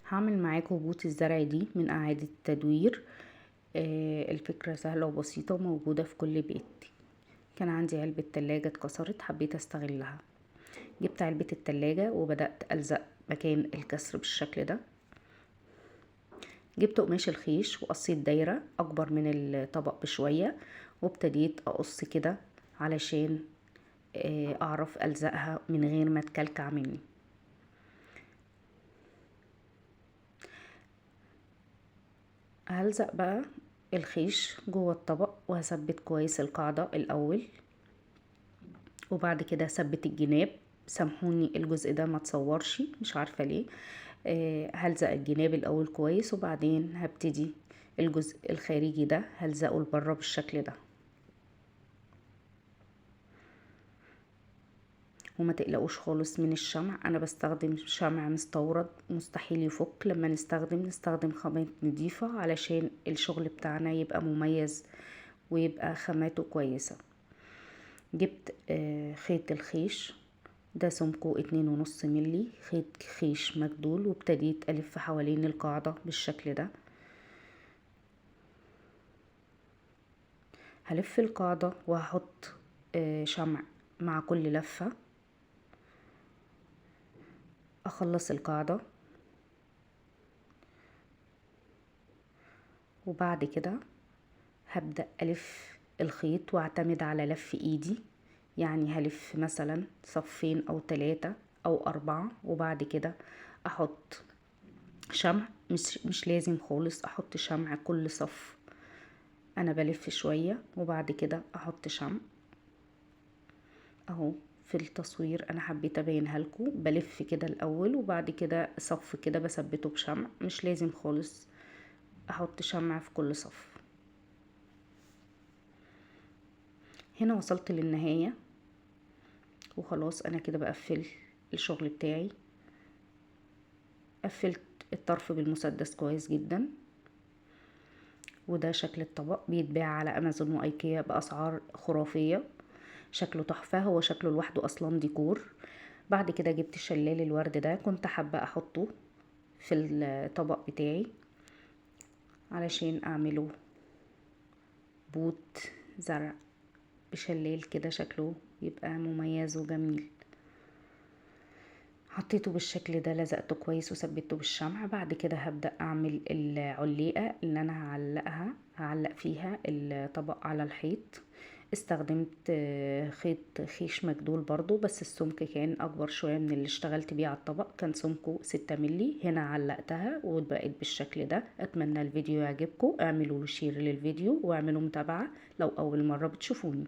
هعمل معاكم بوت الزرع دي من اعادة التدوير. الفكرة سهلة وبسيطة وموجودة في كل بيت. كان عندي علبة تلاجة اتكسرت، حبيت استغلها. جبت علبة التلاجة وبدأت ألزق مكان الكسر بالشكل ده. جبت قماش الخيش وقصيت دايرة اكبر من الطبق بشوية، وابتديت اقص كده علشان اعرف الزقها من غير ما تكلكع مني. هلزق بقى الخيش جوه الطبق وهثبت كويس القاعدة الاول، وبعد كده هثبت الجناب. سامحوني الجزء ده ما تصورش، مش عارفة ليه. هلزق الجناب الاول كويس، وبعدين هبتدي الجزء الخارجي ده هلزقه لبره بالشكل ده. وما تقلقوش خالص من الشمع، انا بستخدم شمع مستورد مستحيل يفك. لما نستخدم خامات نضيفة علشان الشغل بتاعنا يبقى مميز ويبقى خاماته كويسة. جبت خيط الخيش ده سمكه 2.5 ملي، خيط خيش مجدول، وابتديت الف حوالين القاعدة بالشكل ده. هلف القاعدة وهحط شمع مع كل لفة. اخلص القاعدة وبعد كده هبدأ ألف الخيط واعتمد على لف ايدي، يعني هلف مثلا صفين او 3 او 4، وبعد كده احط شمع. مش لازم خالص احط شمع كل صف، انا بلف شوية وبعد كده احط شمع اهو. في التصوير انا حبيت ابينها لكم، بلف كده الاول وبعد كده صف كده بثبته بشمع، مش لازم خالص احط شمع في كل صف. هنا وصلت للنهاية وخلاص، انا كده بقفل الشغل بتاعي. قفلت الطرف بالمسدس كويس جدا، وده شكل الطبق. بيتباع على امازون وايكيا باسعار خرافية، شكله تحفة. هو شكله لوحده اصلا ديكور. بعد كده جبت شلال الورد ده، كنت حابة احطه في الطبق بتاعي علشان اعمله بوت زرع بشلال كده، شكله يبقى مميز وجميل. حطيته بالشكل ده، لزقته كويس وثبته بالشمع. بعد كده هبدأ اعمل العليقة اللي انا هعلق فيها الطبق على الحيط. استخدمت خيط خيش مجدول برضو، بس السمك كان اكبر شوية من اللي اشتغلت بيه على الطبق، كان سمكه 6 ملي. هنا علقتها وبقت بالشكل ده. اتمنى الفيديو يعجبكم، اعملوا له شير للفيديو واعملوا متابعة لو اول مرة بتشوفوني.